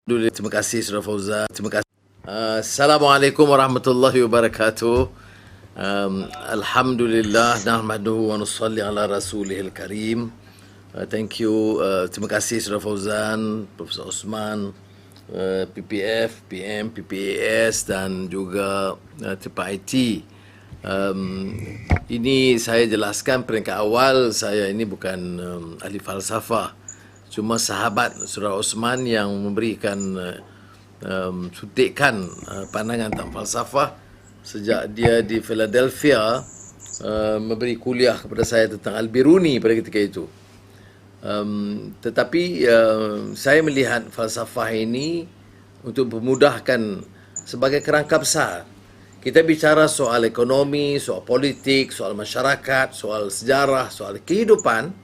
Terima kasih Saudara Fauzan. Terima kasih. Assalamualaikum warahmatullahi wabarakatuh. Alhamdulillah nahmaduhu wa nusalli ala rasulihil karim. Thank you. Terima kasih Saudara Fauzan, Profesor Osman, PPFPM, PPAS dan juga IIIT. Ini saya jelaskan peringkat awal, saya ini bukan ahli falsafah. Cuma sahabat Saudara Osman yang memberikan sutikan pandangan tentang falsafah sejak dia di Philadelphia memberi kuliah kepada saya tentang Al-Biruni pada ketika itu. Tetapi saya melihat falsafah ini untuk memudahkan sebagai kerangka besar. Kita bicara soal ekonomi, soal politik, soal masyarakat, soal sejarah, soal kehidupan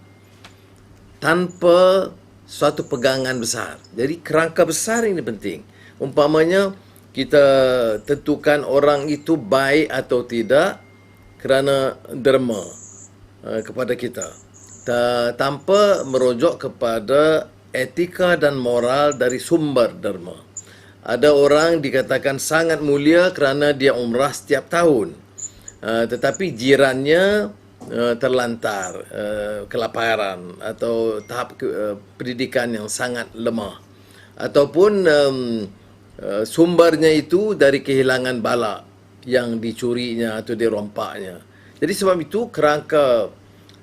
tanpa suatu pegangan besar. Jadi kerangka besar ini penting. Umpamanya kita tentukan orang itu baik atau tidak kerana derma kepada kita, tanpa merujuk kepada etika dan moral dari sumber derma. Ada orang dikatakan sangat mulia kerana dia umrah setiap tahun, tetapi jirannya terlantar, kelaparan atau tahap pendidikan yang sangat lemah, ataupun sumbernya itu dari kehilangan bala yang dicurinya atau dirompaknya. Jadi sebab itu kerangka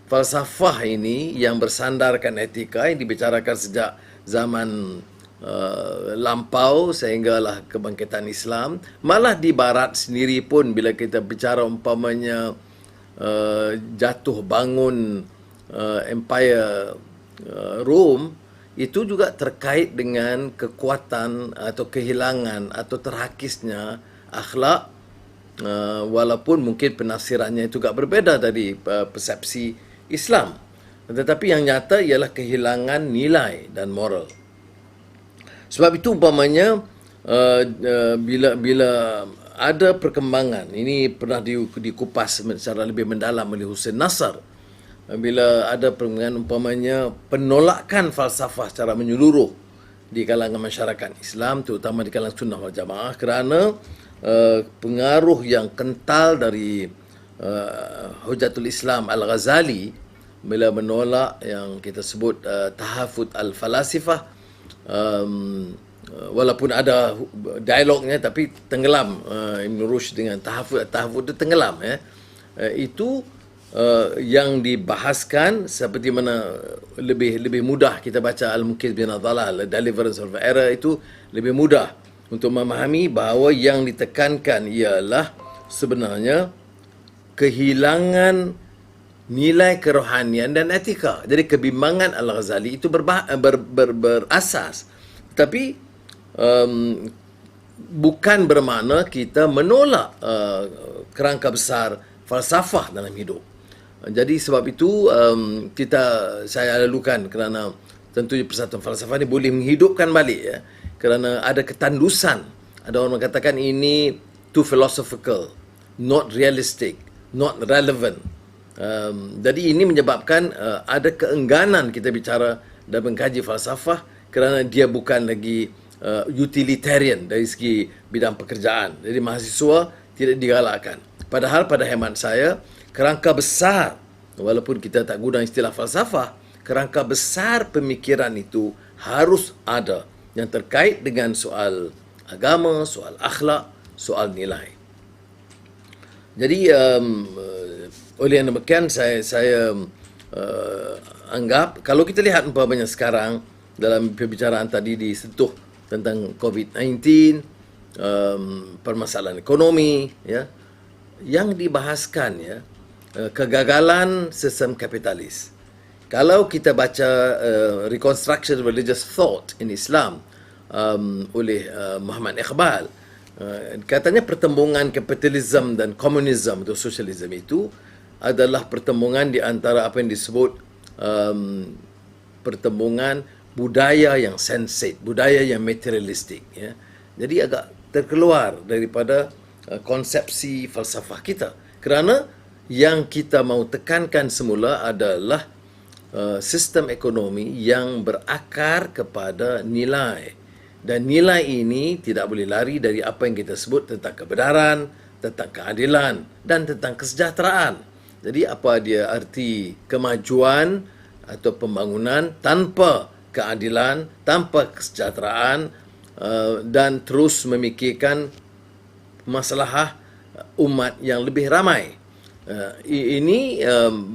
falsafah ini yang bersandarkan etika yang dibicarakan sejak zaman lampau sehinggalah kebangkitan Islam. Malah di barat sendiri pun bila kita bicara umpamanya jatuh bangun Empire Rome, itu juga terkait dengan kekuatan atau kehilangan atau terhakisnya akhlak, walaupun mungkin penafsirannya itu agak berbeza dari persepsi Islam. Tetapi yang nyata ialah kehilangan nilai dan moral. Sebab itu umpamanya bila ada perkembangan, ini pernah dikupas secara lebih mendalam oleh Hussein Nasr, bila ada perkembangan umpamanya penolakan falsafah secara menyeluruh di kalangan masyarakat Islam, terutama di kalangan sunnah wal jamaah, kerana pengaruh yang kental dari Hujatul Islam Al-Ghazali bila menolak yang kita sebut tahafut al-falasifah. Walaupun ada dialognya tapi tenggelam, Ibn Rushd dengan tahafut itu tenggelam, itu yang dibahaskan seperti mana lebih mudah kita baca Al-Munkir bin Al-Dhalal, Deliverance of Error, itu lebih mudah untuk memahami bahawa yang ditekankan ialah sebenarnya kehilangan nilai kerohanian dan etika. Jadi kebimbangan Al-Ghazali itu berasas, tapi bukan bermakna kita menolak kerangka besar falsafah dalam hidup. Jadi sebab itu saya lalukan kerana tentunya persatuan falsafah ini boleh menghidupkan balik, kerana ada ketandusan. Ada orang mengatakan ini too philosophical, not realistic, not relevant. Jadi ini menyebabkan ada keengganan kita bicara dan mengkaji falsafah kerana dia bukan lagi utilitarian dari segi bidang pekerjaan. Jadi mahasiswa tidak digalakkan. Padahal pada hemat saya, kerangka besar, walaupun kita tak guna istilah falsafah, kerangka besar pemikiran itu harus ada yang terkait dengan soal agama, soal akhlak, soal nilai. Jadi oleh yang demikian saya anggap kalau kita lihat umpamanya sekarang dalam pembicaraan tadi disentuh tentang COVID-19, permasalahan ekonomi, yang dibahaskan, kegagalan sistem kapitalis. Kalau kita baca Reconstruction of Religious Thought in Islam oleh Muhammad Iqbal, katanya pertembungan kapitalisme dan komunisme atau sosialisme itu adalah pertembungan di antara apa yang disebut pertembungan budaya yang sensate, budaya yang materialistik. Jadi agak terkeluar daripada konsepsi falsafah kita. Kerana yang kita mahu tekankan semula adalah sistem ekonomi yang berakar kepada nilai Dan nilai ini tidak boleh lari dari apa yang kita sebut tentang kebenaran, tentang keadilan dan tentang kesejahteraan. Jadi apa dia arti kemajuan atau pembangunan tanpa keadilan, tanpa kesejahteraan dan terus memikirkan masalah umat yang lebih ramai. Ini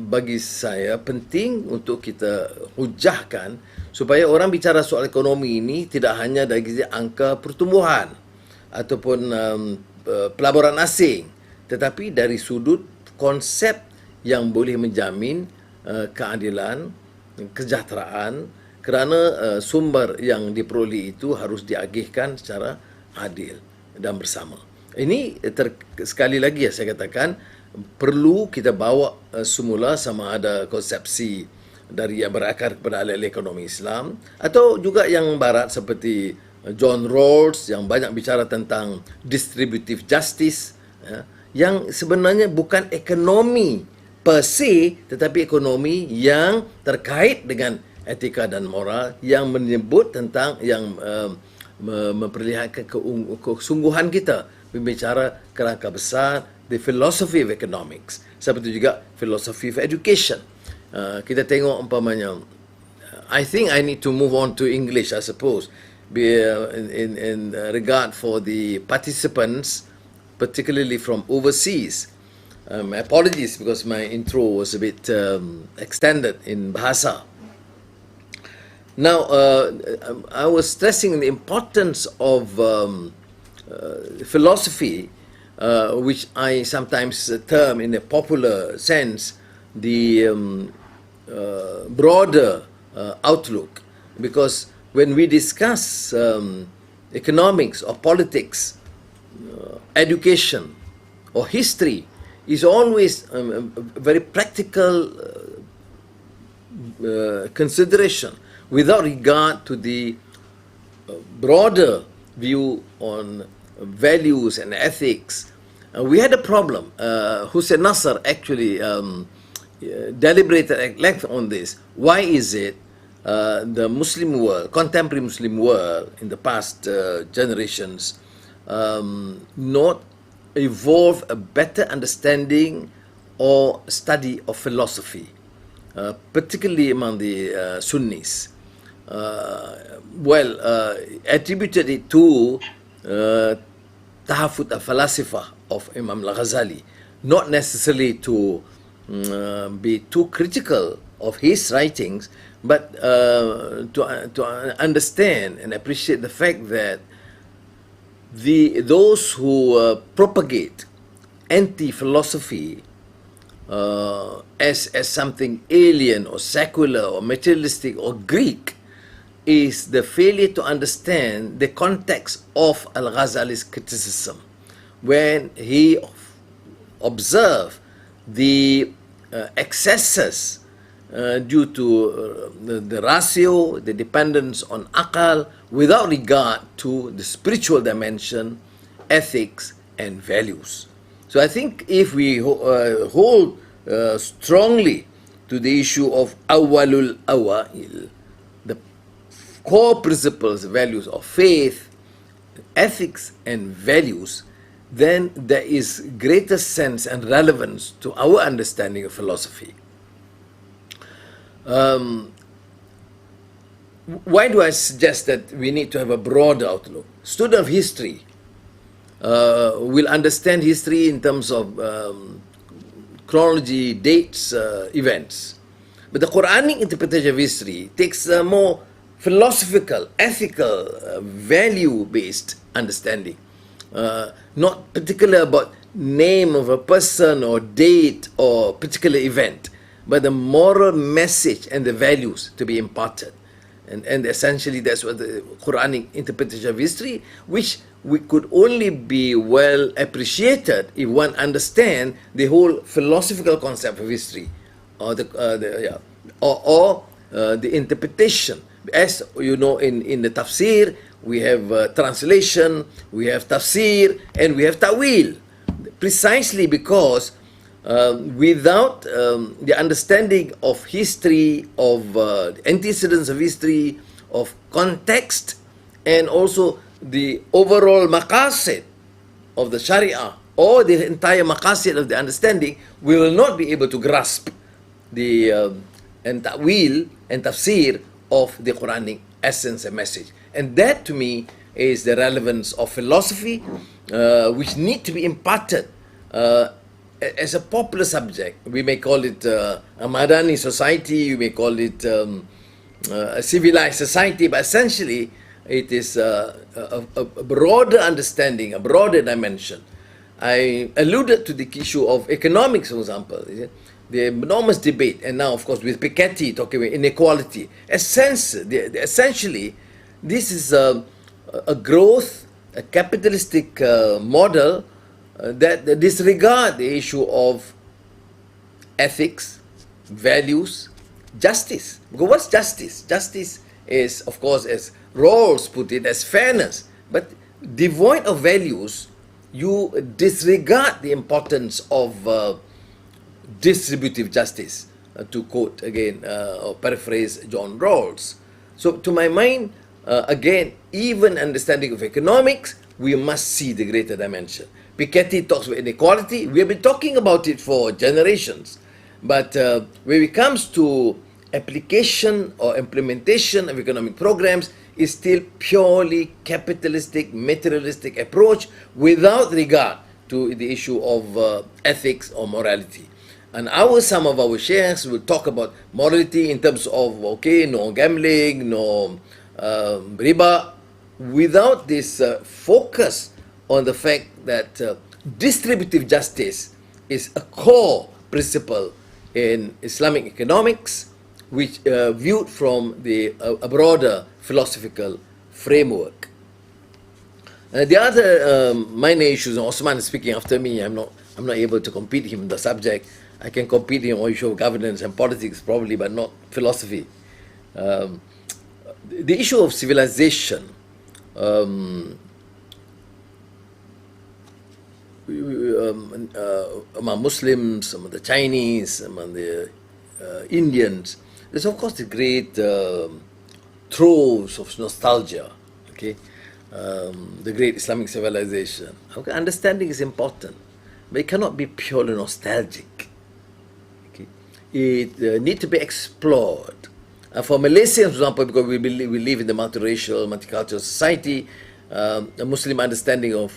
bagi saya penting untuk kita hujahkan supaya orang bicara soal ekonomi ini tidak hanya dari segi angka pertumbuhan ataupun pelaburan asing, tetapi dari sudut konsep yang boleh menjamin keadilan, kesejahteraan, kerana sumber yang diperoleh itu harus diagihkan secara adil dan bersama. Ini sekali lagi saya katakan perlu kita bawa semula sama ada konsepsi dari yang berakar kepada alih-alih ekonomi Islam atau juga yang barat seperti John Rawls yang banyak bicara tentang distributive justice, yang sebenarnya bukan ekonomi per se tetapi ekonomi yang terkait dengan etika dan moral yang menyebut tentang yang memperlihatkan kesungguhan kita berbicara kerangka besar the philosophy of economics, seperti juga philosophy of education. Kita tengok umpamanya, I think I need to move on to English, I suppose, in regard for the participants, particularly from overseas. My apologies because my intro was a bit extended in bahasa. Now, I was stressing the importance of philosophy, which I sometimes term in a popular sense the broader outlook, because when we discuss economics or politics, education or history, is always a very practical consideration without regard to the broader view on values and ethics. We had a problem. Hussein Nasser actually deliberated at length on this. Why is it the Muslim world, contemporary Muslim world in the past generations not evolve a better understanding or study of philosophy, particularly among the Sunnis? Attributed it to Tahafut al-Falsafah of Imam al-Ghazali, not necessarily to be too critical of his writings, but to understand and appreciate the fact that those who propagate anti-philosophy as something alien or secular or materialistic or Greek is the failure to understand the context of Al-Ghazali's criticism when he observed the excesses due to the ratio, the dependence on akal, without regard to the spiritual dimension, ethics, and values. So I think if we hold strongly to the issue of awalul awail, the core principles, values of faith, ethics, and values, then there is greater sense and relevance to our understanding of philosophy. Why do I suggest that we need to have a broad outlook? Student of history will understand history in terms of chronology, dates, events. But the Quranic interpretation of history takes a more philosophical, ethical, value-based understanding. Not particular about name of a person or date or particular event, but the moral message and the values to be imparted. And essentially that's what the Quranic interpretation of history, which we could only be well appreciated if one understand the whole philosophical concept of history, or the interpretation. As you know, in the tafsir, we have translation, we have tafsir, and we have ta'wil. Precisely because without the understanding of history, of antecedents of history, of context and also the overall maqasid of the Sharia, or the entire maqasid of the understanding, we will not be able to grasp the and ta'wil and tafsir of the Quranic essence and message. And that to me is the relevance of philosophy, which need to be imparted as a popular subject. We may call it a Madani society, we may call it a civilized society, but essentially it is a broader understanding, a broader dimension. I alluded to the issue of economics, for example, the enormous debate, and now, of course, with Piketty talking about inequality. Essentially, this is a growth, a capitalistic model that disregard the issue of ethics, values, justice. Because what's justice? Justice is, of course, as Rawls put it, as fairness. But devoid of values, you disregard the importance of distributive justice, to quote again or paraphrase John Rawls. So to my mind, again, even understanding of economics, we must see the greater dimension. Piketty talks about inequality. We have been talking about it for generations. But when it comes to application or implementation of economic programs, is still purely capitalistic, materialistic approach without regard to the issue of ethics or morality. And some of our sheikhs will talk about morality in terms of, okay, no gambling, no riba, without this focus on the fact that distributive justice is a core principle in Islamic economics, which viewed from a broader philosophical framework. The other minor issues, and Osman is speaking after me, I'm not able to compete him in the subject. I can compete him on issue of governance and politics probably, but not philosophy. The issue of civilization, among Muslims, among the Chinese, among the Indians, there's of course the great troves of nostalgia, okay? The great Islamic civilization. Okay, understanding is important, but it cannot be purely nostalgic. Okay? It needs to be explored. For Malaysians, for example, because we live in the multiracial, multicultural society, a Muslim understanding of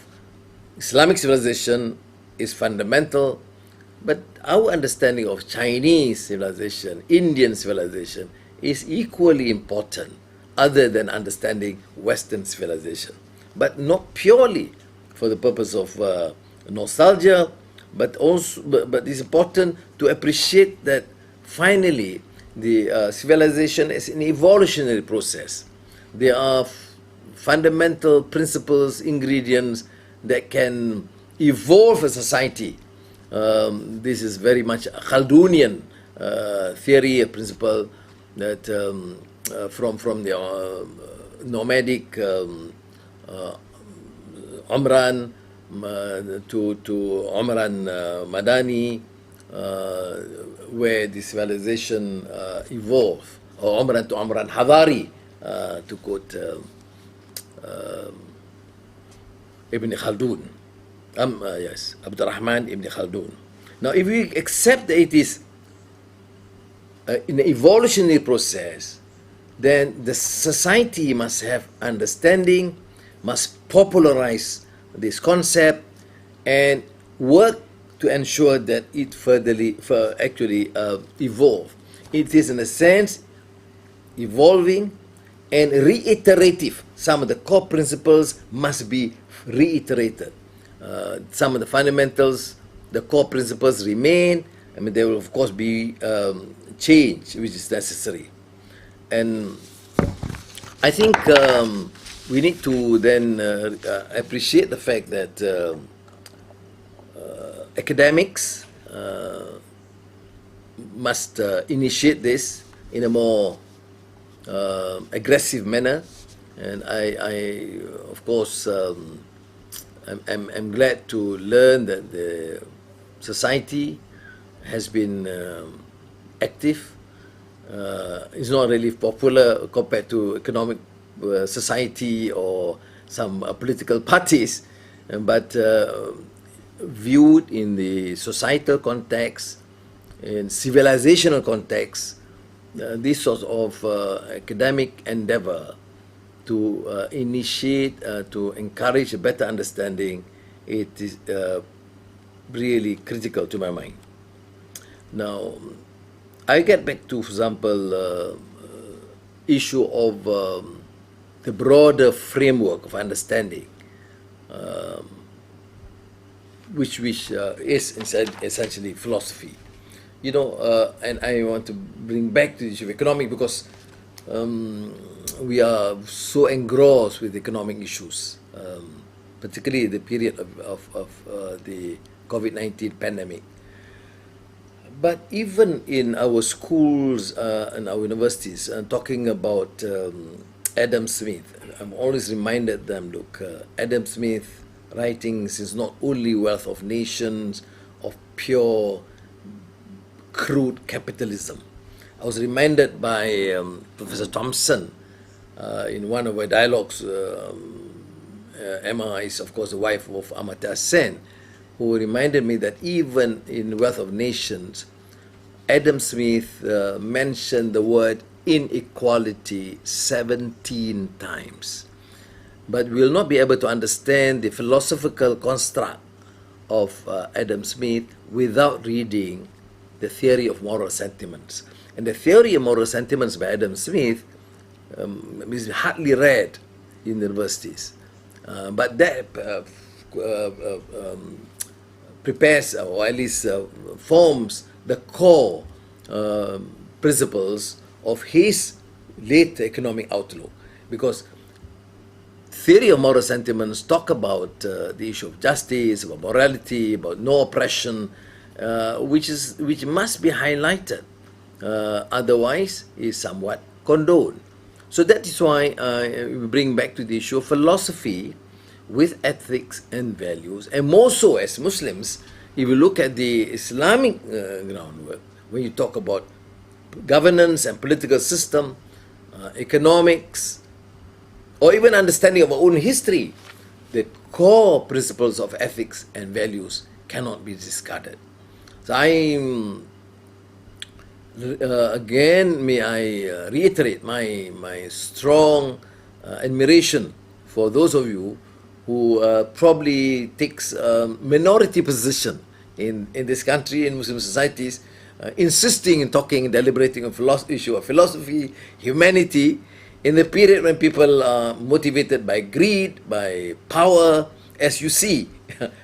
Islamic civilization is fundamental, but our understanding of Chinese civilization, Indian civilization, is equally important, other than understanding Western civilization. But not purely for the purpose of nostalgia, but also, but it's important to appreciate that finally the civilization is an evolutionary process. There are fundamental principles, ingredients that can evolve a society. This is very much a Khaldunian theory, a principle that from the nomadic Umran to Umran Madani, where the civilization evolved, or Umran to Umran Hadari, to quote Ibn Khaldun. Yes, Abdurrahman Ibn Khaldun. Now, if we accept that it is an evolutionary process, then the society must have understanding, must popularize this concept, and work to ensure that it actually evolve. It is, in a sense, evolving and reiterative. Some of the core principles must be reiterated. Some of the fundamentals, the core principles remain. I mean, there will of course be change which is necessary. And I think we need to then appreciate the fact that academics must initiate this in a more aggressive manner. And I of course, I'm glad to learn that the society has been active. It's not really popular compared to economic society or some political parties, but viewed in the societal context, in civilizational context, this sort of academic endeavor to initiate, to encourage a better understanding, it is really critical to my mind. Now, I get back to, for example, issue of the broader framework of understanding, which is essentially philosophy. You know, and I want to bring back to the issue of economic because we are so engrossed with economic issues, particularly the period of the COVID-19 pandemic. But even in our schools and our universities, talking about Adam Smith, I'm always reminded them, look, Adam Smith writings is not only Wealth of Nations, of pure crude capitalism. I was reminded by Professor Thompson in one of our dialogues. Emma is, of course, the wife of Amartya Sen, who reminded me that even in Wealth of Nations, Adam Smith mentioned the word inequality 17 times. But we will not be able to understand the philosophical construct of Adam Smith without reading the theory of moral sentiments. And the theory of moral sentiments by Adam Smith is hardly read in universities. But that prepares, or at least forms, the core principles of his late economic outlook. Because theory of moral sentiments talk about the issue of justice, about morality, about no oppression, which must be highlighted. Otherwise, is somewhat condoned. So that is why we bring back to the issue of philosophy with ethics and values, and more so as Muslims. If you look at the Islamic groundwork, when you talk about governance and political system, economics, or even understanding of our own history, the core principles of ethics and values cannot be discarded. So again, may I reiterate my strong admiration for those of you who probably takes a minority position in this country, in Muslim societies, insisting in talking, deliberating on issue of philosophy, humanity, in the period when people are motivated by greed, by power, as you see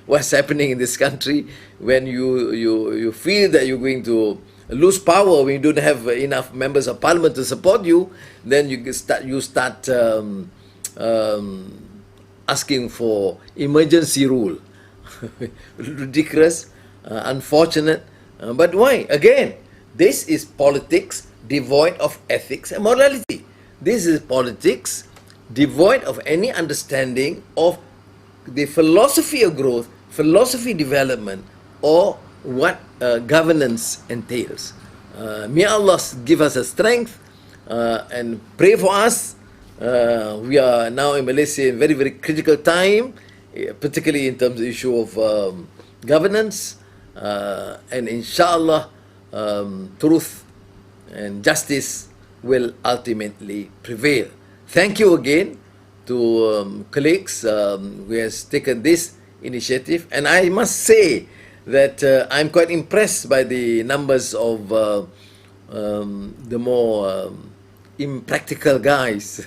what's happening in this country, when you feel that you're going to lose power, when you don't have enough members of parliament to support you, then you start asking for emergency rule. Ridiculous, unfortunate, but why? Again, this is politics devoid of ethics and morality. This is politics devoid of any understanding of the philosophy of growth, philosophy development, or what governance entails. May Allah give us a strength and pray for us. We are now in Malaysia in very, very critical time, particularly in terms of the issue of governance, and inshallah truth and justice will ultimately prevail. Thank you again to colleagues who has taken this initiative, and I must say that I'm quite impressed by the numbers of the more impractical guys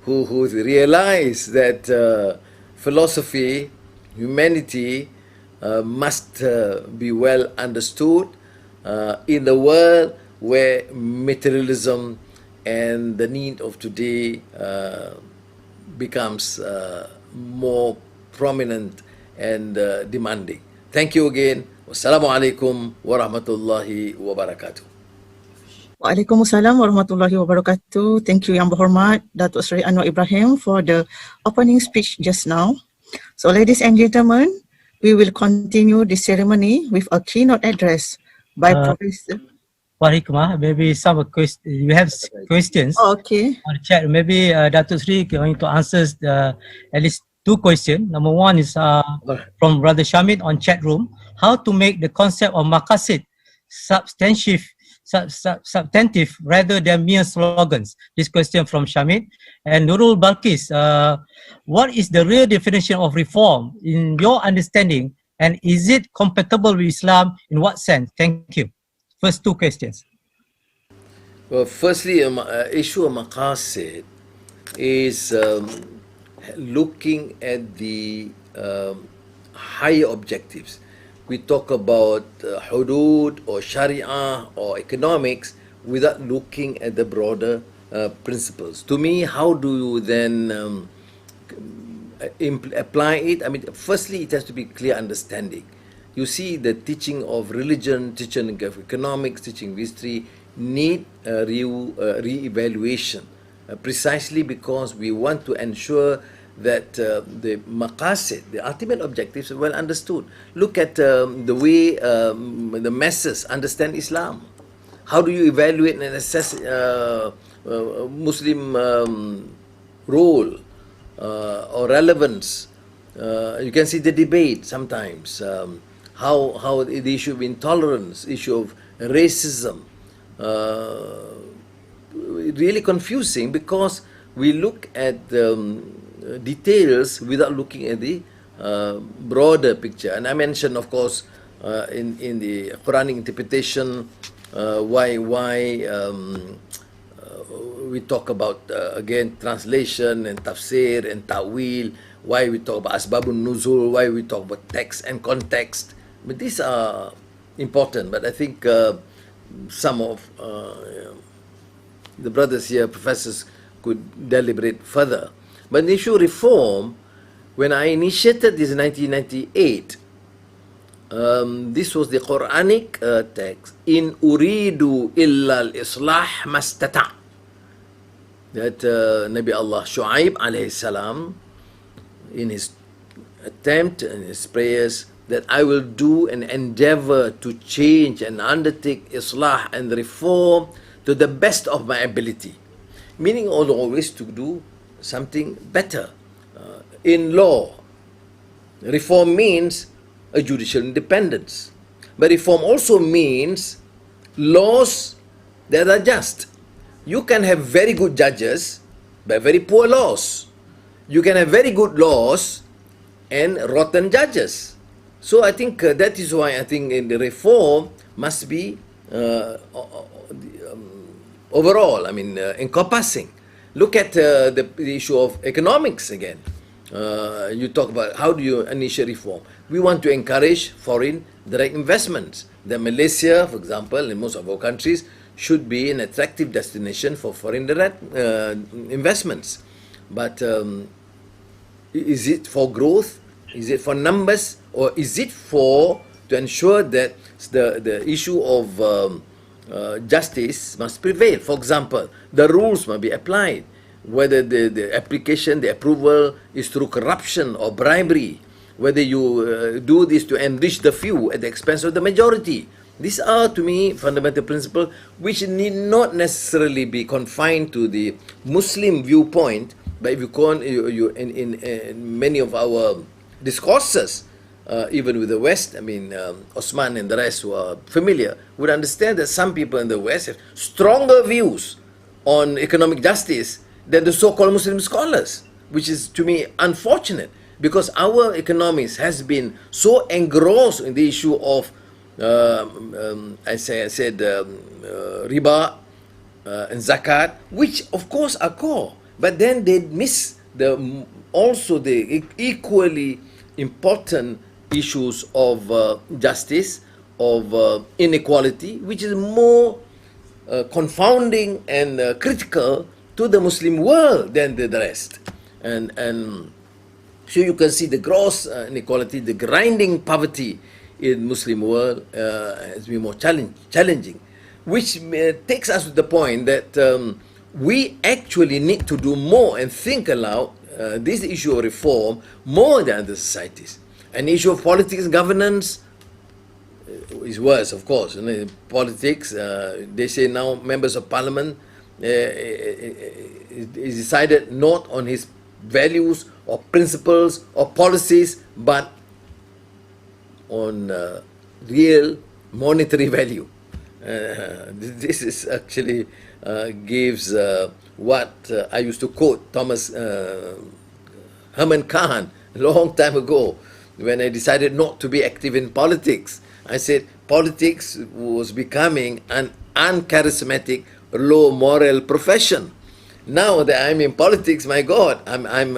who realize that philosophy, humanity must be well understood in the world where materialism and the need of today becomes more prominent and demanding. Thank you again. Wassalamualaikum warahmatullahi wabarakatuh. Waalaikumsalam warahmatullahi wabarakatuh. Thank you Yang Berhormat Dato'Seri Anwar Ibrahim for the opening speech just now. So ladies and gentlemen, we will continue the ceremony with a keynote address by Professor. for hikmah, maybe some you have questions Okay. on the chat. Maybe Dato'Seri going to answer at least 2 questions. Number 1 is from Brother Shamid on chat room. How to make the concept of maqasid substantive rather than mere slogans? This question from Shamid. And Nurul Balkis, what is the real definition of reform in your understanding, and is it compatible with Islam? In what sense? Thank you. First 2 questions. Well, firstly, issue of maqasid is looking at the higher objectives. We talk about hudud or sharia or economics without looking at the broader principles. To me, how do you then apply it? I mean, firstly, it has to be clear understanding. You see, the teaching of religion, teaching of economics, teaching of history need re-evaluation, precisely because we want to ensure that the maqasid, the ultimate objectives, are well understood. Look at the way the masses understand Islam. How do you evaluate and assess Muslim role or relevance? You can see the debate sometimes. How the issue of intolerance, issue of racism, really confusing because we look at details without looking at the broader picture. And I mentioned, of course, in the Quranic interpretation, why we talk about again translation and tafsir and ta'wil, why we talk about asbabun nuzul, why we talk about text and context. But these are important. But I think some of the brothers here, professors, could deliberate further. But the issue of reform, when I initiated this in 1998, this was the Quranic text, in uridu illa al-islah mastata', that Nabi Allah Shu'aib alayhi salam, in his attempt and his prayers, that I will do and endeavor to change and undertake islah and reform to the best of my ability. Meaning always to do something better. In law, reform means a judicial independence. But reform also means laws that are just. You can have very good judges but very poor laws. You can have very good laws and rotten judges. So I think that is why I think in the reform must be overall, I mean, encompassing. Look at the issue of economics again. You talk about how do you initiate reform. We want to encourage foreign direct investments. That Malaysia, for example, in most of our countries, should be an attractive destination for foreign direct investments. But is it for growth? Is it for numbers? Or is it to ensure that the issue of justice must prevail? For example, the rules must be applied. Whether the application, the approval is through corruption or bribery, whether you do this to enrich the few at the expense of the majority. These are, to me, fundamental principles which need not necessarily be confined to the Muslim viewpoint, but if you in many of our discourses, even with the West, I mean, Osman and the rest who are familiar would understand that some people in the West have stronger views on economic justice than the so-called Muslim scholars, which is, to me, unfortunate, because our economics has been so engrossed in the issue of, I said, riba and zakat, which of course are core, but then they miss also the equally important issues of justice, of inequality, which is more confounding and critical to the Muslim world than the rest. And so you can see the gross inequality, the grinding poverty in Muslim world has been more challenging, which takes us to the point that we actually need to do more and think aloud this issue of reform more than other societies. An issue of politics and governance, is worse, of course. Politics, they say now members of parliament is decided not on his values or principles or policies, but on real monetary value. This is actually gives what I used to quote Thomas Herman Kahn a long time ago when I decided not to be active in politics. I said politics was becoming an uncharismatic, low moral profession. Now that I'm in politics, my God, I'm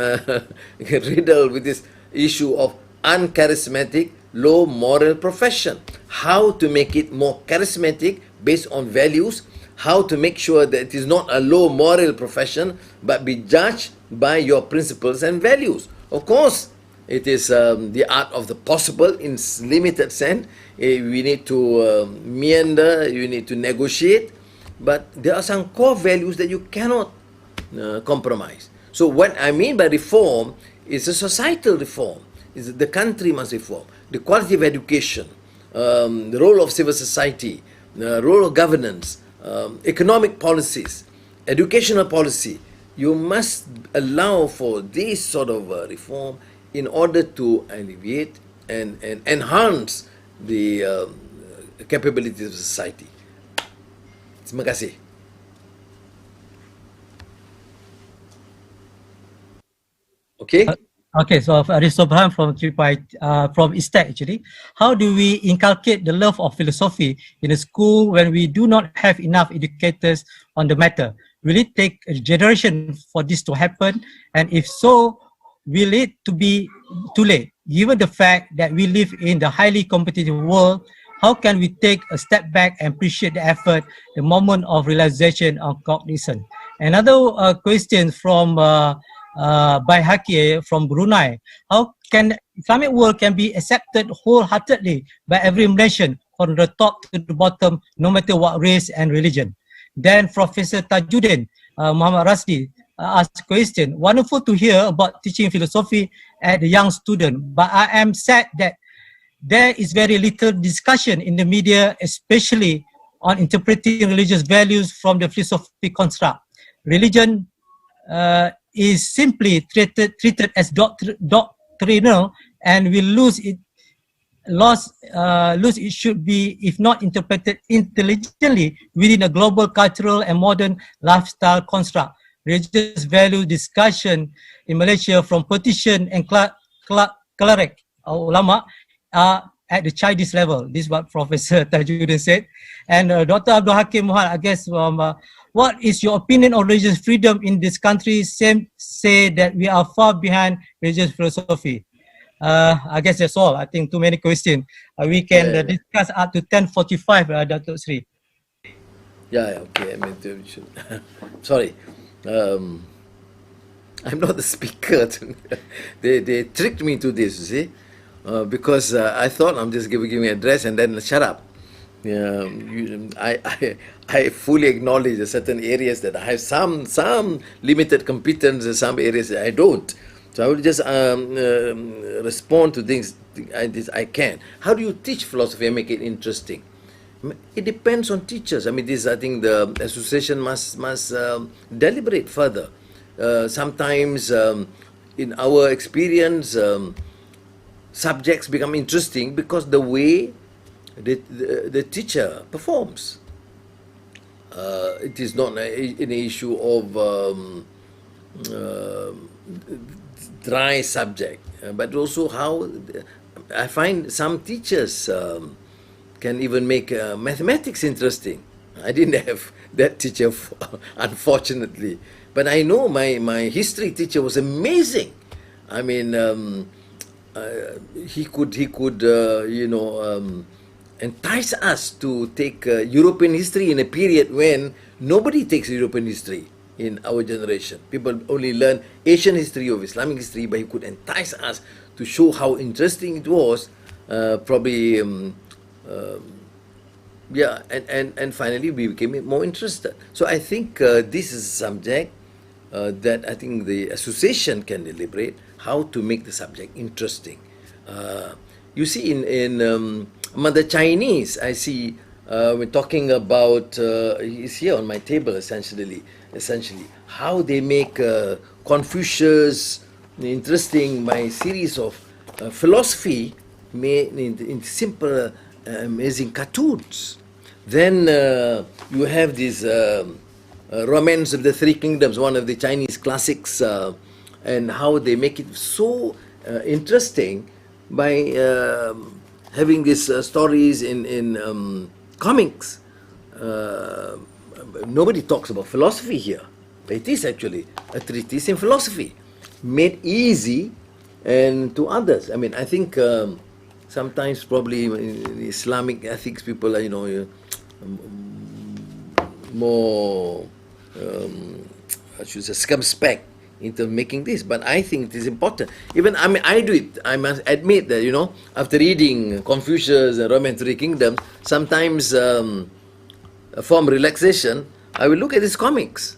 riddled with this issue of uncharismatic, low moral profession. How to make it more charismatic based on values, how to make sure that it is not a low moral profession, but be judged by your principles and values. Of course, it is the art of the possible in limited sense. We need to meander, you need to negotiate, but there are some core values that you cannot compromise. So what I mean by reform is a societal reform. Is the country must reform. The quality of education, the role of civil society, the role of governance, economic policies, educational policy. You must allow for this sort of reform in order to alleviate and enhance the capabilities of society. Terima kasih. Okay? Okay, so Ibrahim from ISTAC actually. How do we inculcate the love of philosophy in a school when we do not have enough educators on the matter? Will it take a generation for this to happen? And if so, will it to be too late? Given the fact that we live in the highly competitive world, how can we take a step back and appreciate the effort, the moment of realization of cognizance? Another question from by Haki from Brunei. How can Islamic world can be accepted wholeheartedly by every nation from the top to the bottom, no matter what race and religion? Then Professor Tajuddin Muhammad Rasdi asked a question. Wonderful to hear about teaching philosophy at the young student, but I am sad that there is very little discussion in the media, especially on interpreting religious values from the philosophy construct. Religion is simply treated as doctrinal and will lose it should be if not interpreted intelligently within a global cultural and modern lifestyle construct. Religious value discussion in Malaysia from politician and cleric or ulama are at the Chinese level. This is what Professor Tajuddin said. And Dr. Abdul Hakim Muhammad, I guess, what is your opinion on religious freedom in this country? Some say that we are far behind religious philosophy. I guess that's all. I think too many questions. We can discuss up to 10:45, Dato'Seri. Yeah, okay. I mean, sorry. I'm not the speaker. They tricked me to this, you see, because I thought I'm just giving an address and then shut up. I fully acknowledge that certain areas that I have some limited competence in some areas that I don't. So I will just respond to things I can. How do you teach philosophy and make it interesting? It depends on teachers. I mean, I think the association must deliberate further. Sometimes, in our experience, subjects become interesting because the way the teacher performs. It is not an issue of dry subject, but also how I find some teachers can even make mathematics interesting. I didn't have that teacher, unfortunately, but I know my history teacher was amazing. I mean, he could entice us to take European history in a period when nobody takes European history in our generation. People only learn Asian history or Islamic history, but he could entice us to show how interesting it was. And finally we became more interested. So I think this is a subject that I think the association can deliberate how to make the subject interesting. You see, in Among the Chinese, I see we're talking about, it's here on my table essentially how they make Confucius interesting by series of philosophy made in simple, amazing cartoons. Then you have this Romance of the Three Kingdoms, one of the Chinese classics, and how they make it so interesting by having these stories in comics. Nobody talks about philosophy here. It is actually a treatise in philosophy, made easy and to others. I mean, I think sometimes probably in Islamic ethics people are, more, I should say, circumspect into making this. But I think it is important. Even, I mean, I do it. I must admit that, after reading Confucius and Romance of the Three Kingdoms, sometimes a form of relaxation, I will look at these comics,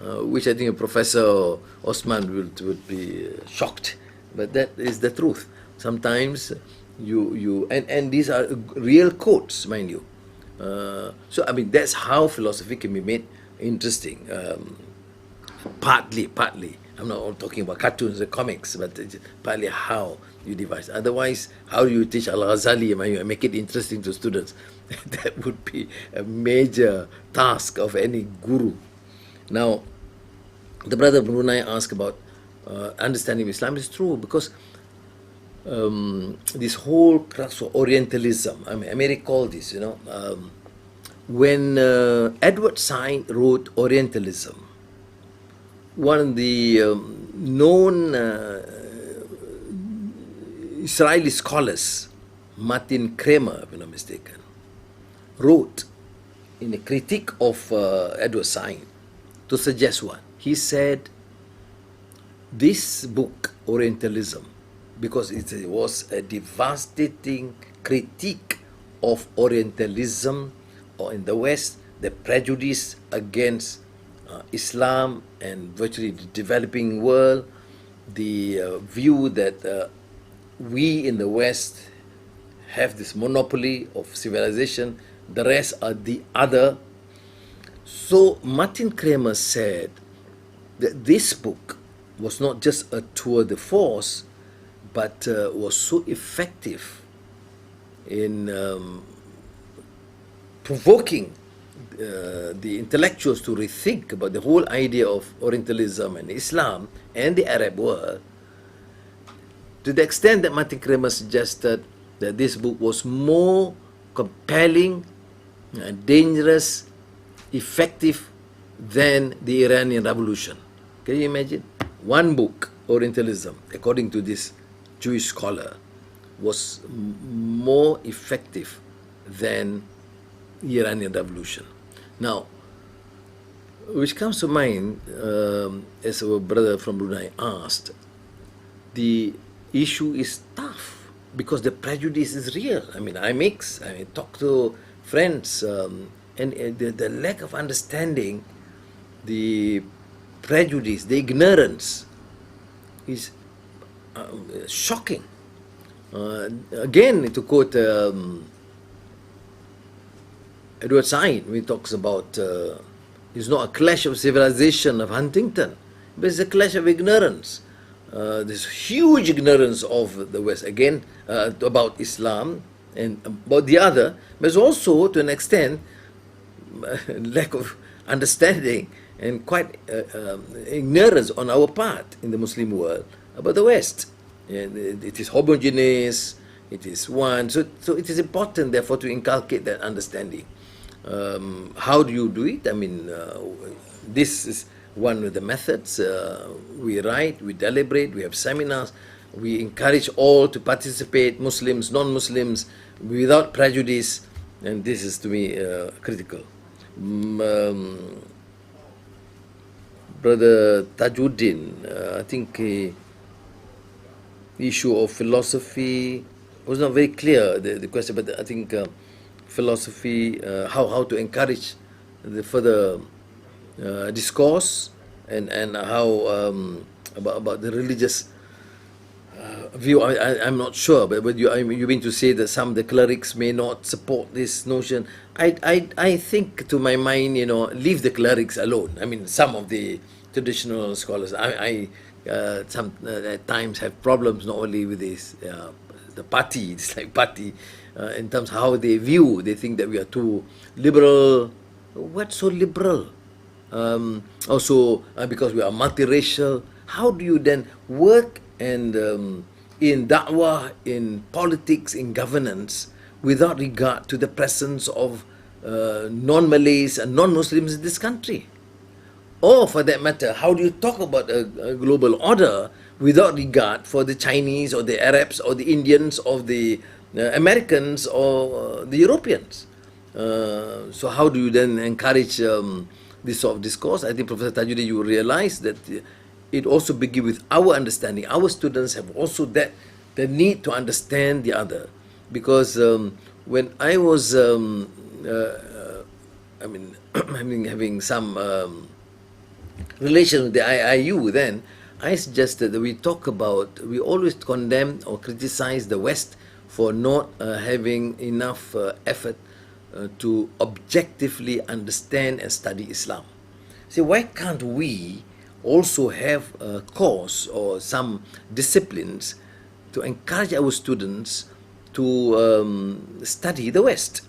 which I think Professor Osman would be shocked. But that is the truth. Sometimes and these are real quotes, mind you. So, I mean, that's how philosophy can be made interesting. Partly. I'm not talking about cartoons or comics, but it's partly how you devise. Otherwise, how do you teach Al-Ghazali and make it interesting to students? That would be a major task of any guru. Now, the brother Brunei asked about understanding Islam. Is true, because this whole crux of Orientalism, I mean, I may recall this, when Edward Said wrote Orientalism, one of the known Israeli scholars, Martin Kramer, if I'm not mistaken, wrote in a critique of Edward Said to suggest what? He said, this book, Orientalism, because it was a devastating critique of Orientalism, or in the West, the prejudice against Islam and virtually the developing world, the view that we in the West have this monopoly of civilization, the rest are the other. So Martin Kramer said that this book was not just a tour de force, but was so effective in provoking the intellectuals to rethink about the whole idea of Orientalism and Islam and the Arab world, to the extent that Martin Kramer suggested that this book was more compelling, dangerous, effective than the Iranian Revolution. Can you imagine? One book, Orientalism, according to this Jewish scholar, was more effective than the Iranian Revolution. Now, which comes to mind, as our brother from Brunei asked, the issue is tough because the prejudice is real. I mean, I talk to friends, and the lack of understanding, the prejudice, the ignorance is shocking. Again, to quote Edward Said, when he talks about it's not a clash of civilization of Huntington, but it's a clash of ignorance. This huge ignorance of the West, again, about Islam and about the other, but it's also, to an extent, lack of understanding and quite ignorance on our part in the Muslim world about the West. It is homogeneous, it is one, so it is important, therefore, to inculcate that understanding. How do you do it? I mean, this is one of the methods. We write, we deliberate, we have seminars, we encourage all to participate, Muslims, non-Muslims, without prejudice, and this is, to me, critical. Brother Tajuddin, I think the issue of philosophy was not very clear, the question, but I think philosophy, how to encourage the further discourse, and how about the religious view, I'm not sure, but you mean to say that some of the clerics may not support this notion? I think, to my mind, leave the clerics alone. I mean, some of the traditional scholars, some at times have problems not only with this, the party, it's like party, in terms of how they view. They think that we are too liberal. What's so liberal? Also, because we are multiracial, how do you then work and in da'wah, in politics, in governance, without regard to the presence of non-Malays and non-Muslims in this country? Or, for that matter, how do you talk about a global order without regard for the Chinese or the Arabs or the Indians or the Americans or the Europeans? So how do you then encourage this sort of discourse? I think, Professor Tajuddin, you realize that it also begins with our understanding. Our students have also the need to understand the other. Because when I was, having some relation with the IIU, then I suggested that we always condemn or criticize the West for not having enough effort to objectively understand and study Islam. See, why can't we also have a course or some disciplines to encourage our students to study the West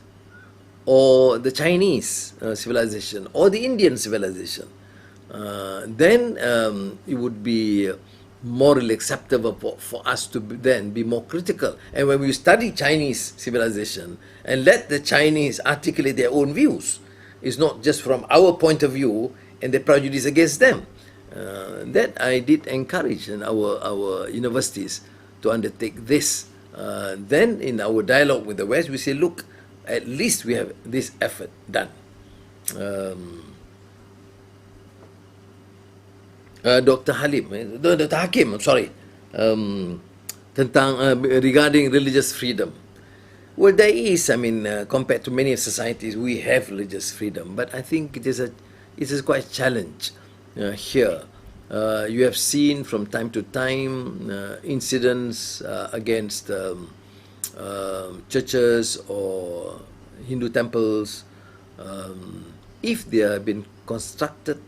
or the Chinese civilization or the Indian civilization? Then it would be morally acceptable for us to then be more critical. And when we study Chinese civilization and let the Chinese articulate their own views, it's not just from our point of view and the prejudice against them. That I did encourage in our universities to undertake this. Then in our dialogue with the West, we say, look, at least we have this effort done. Dr. Hakim, I'm sorry, regarding religious freedom. Well, there is, compared to many societies, we have religious freedom, but I think it is quite a challenge here. You have seen from time to time incidents against churches or Hindu temples. If they have been constructed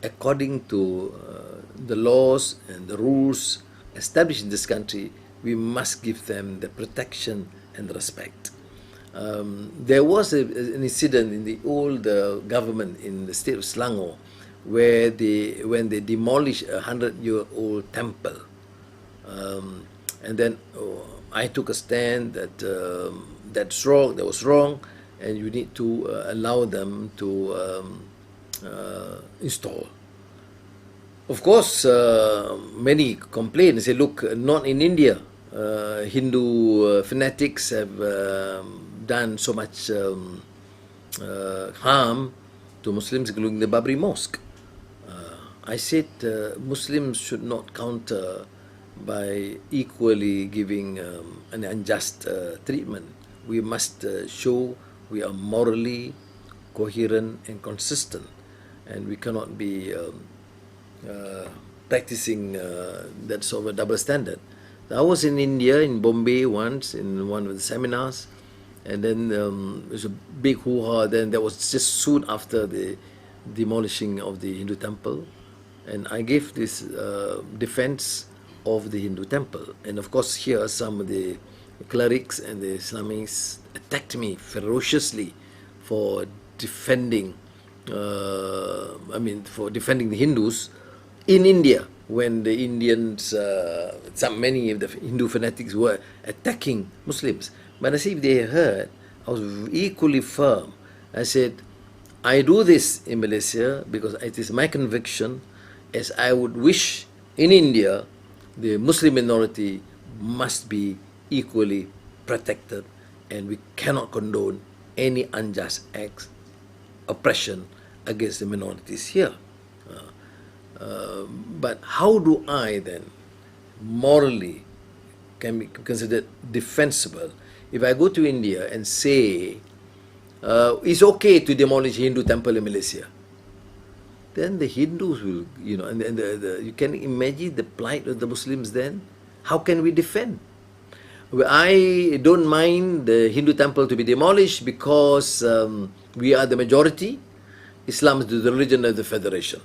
according to the laws and the rules established in this country, we must give them the protection and the respect. There was an incident in the old government in the state of Selangor where when they demolished a 100-year-old temple, and then I took a stand that that's wrong, that was wrong, and you need to allow them to install. Of course, many complain and say, look, not in India. Hindu fanatics have done so much harm to Muslims, including the Babri Mosque. I said Muslims should not counter by equally giving an unjust treatment. We must show we are morally coherent and consistent, and we cannot be practicing that sort of a double standard. I was in India, in Bombay once, in one of the seminars, and then there was a big hoo-ha. Then that was just soon after the demolishing of the Hindu temple, and I gave this defense of the Hindu temple. And of course here some of the clerics and the Islamics attacked me ferociously for defending for defending the Hindus in India, when the Indians, many of the Hindu fanatics were attacking Muslims. But I see if they heard, I was equally firm. I said, I do this in Malaysia because it is my conviction, as I would wish in India, the Muslim minority must be equally protected, and we cannot condone any unjust acts, oppression against the minorities here. But how do I then morally can be considered defensible if I go to India and say it's okay to demolish Hindu temple in Malaysia? Then the Hindus will, and you can imagine the plight of the Muslims then. how can we defend? I don't mind the Hindu temple to be demolished because we are the majority. Islam is the religion of the federation.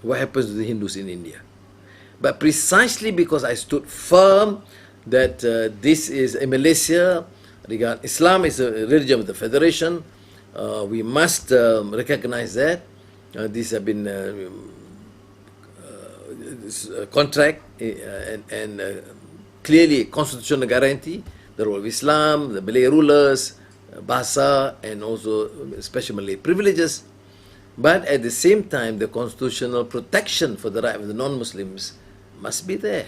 What happens to the Hindus in India? But precisely because I stood firm that this is a Malaysia, Islam is a religion of the federation, we must recognize that. These have been contract and clearly constitutional guarantee the role of Islam, the Malay rulers, BACA, and also special Malay privileges. But at the same time, the constitutional protection for the right of the non-Muslims must be there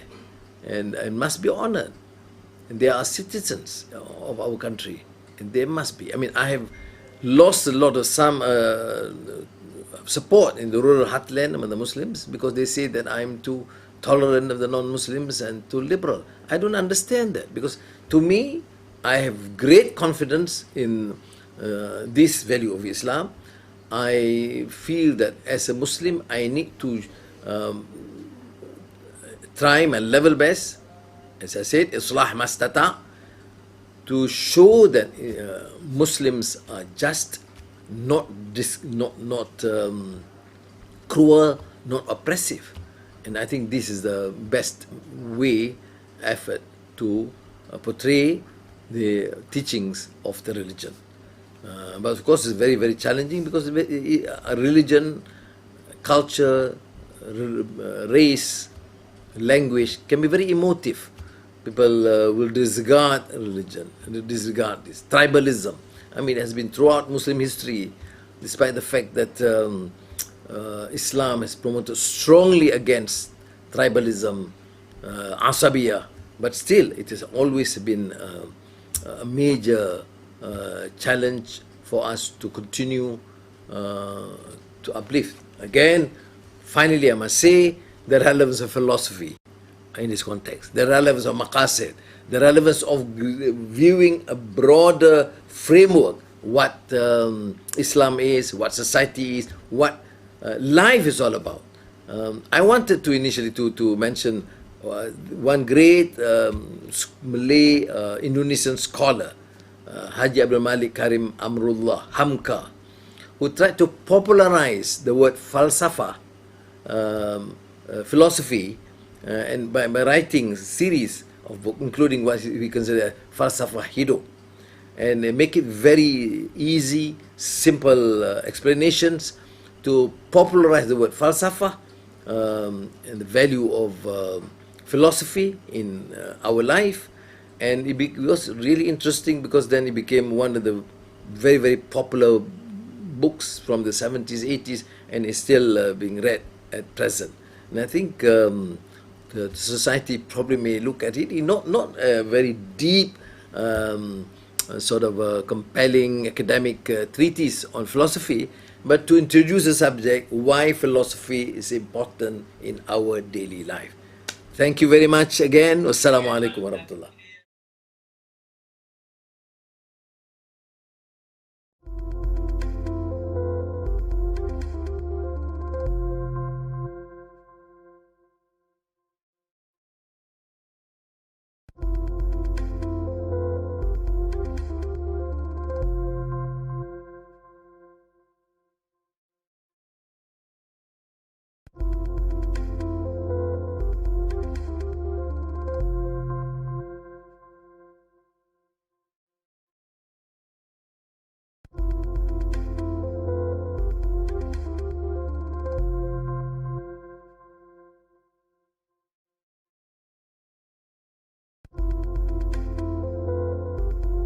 and must be honored. And they are citizens of our country, and they must be. I mean, I have lost a lot of some support in the rural heartland among the Muslims because they say that I'm too tolerant of the non-Muslims and too liberal. I don't understand that, because to me, I have great confidence in this value of Islam. I feel that as a Muslim, I need to try my level best, as I said, islah mastata, to show that Muslims are just not cruel, not oppressive. And I think this is the best effort to portray the teachings of the religion. But of course, it's very, very challenging because a religion, culture, race, language can be very emotive. People will disregard religion, disregard this. Tribalism, I mean, it has been throughout Muslim history, despite the fact that Islam has promoted strongly against tribalism, asabiyah, but still it has always been a major challenge for us to continue to uplift. Again, finally, I must say the relevance of philosophy in this context, the relevance of maqasid, the relevance of viewing a broader framework, what Islam is, what society is, what life is all about. I wanted to initially to mention one great Malay Indonesian scholar, Haji Abdul Malik Karim Amrullah Hamka, who tried to popularize the word falsafah, philosophy, and by writing series of books, including what we consider Falsafah Hidup, and make it very easy, simple explanations to popularize the word falsafah and the value of philosophy in our life. And it was really interesting because then it became one of the very, very popular books from the 70s, 80s, and is still being read at present. And I think the society probably may look at it in not a very deep, sort of compelling academic treatise on philosophy, but to introduce the subject, why philosophy is important in our daily life. Thank you very much again. Wassalamu alaikum warahmatullah.